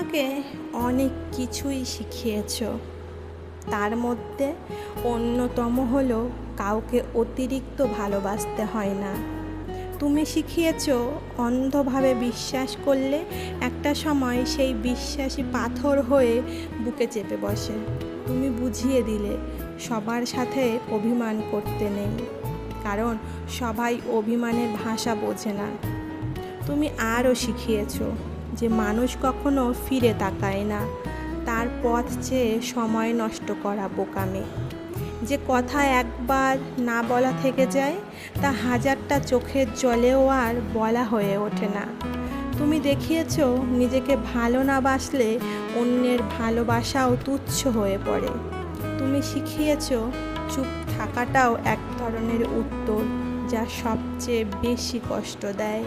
আমাকে অনেক কিছুই শিখিয়েছো। তার মধ্যে অন্যতম হলো কাউকে অতিরিক্ত ভালোবাসতে হয় না। তুমি শিখিয়েছো অন্ধভাবে বিশ্বাস করলে একটা সময় সেই বিশ্বাসী পাথর হয়ে বুকে চেপে বসে। তুমি বুঝিয়ে দিলে সবার সাথে অভিমান করতে নেই, কারণ সবাই অভিমানের ভাষা বোঝে না। তুমি আরও শিখিয়েছো যে মানুষ কখনো ফিরে তাকায় না, তার পথ চেয়ে সময় নষ্ট করা বোকামে। যে কথা একবার না বলা থেকে যায় তা হাজারটা চোখের জলেও আর বলা হয়ে ওঠে না। তুমি দেখিয়েছো নিজেকে ভালো না বাসলে অন্যের ভালোবাসাও তুচ্ছ হয়ে পড়ে। তুমি শিখিয়েছো চুপ থাকাটাও এক ধরনের উত্তর, যা সবচেয়ে বেশি কষ্ট দেয়।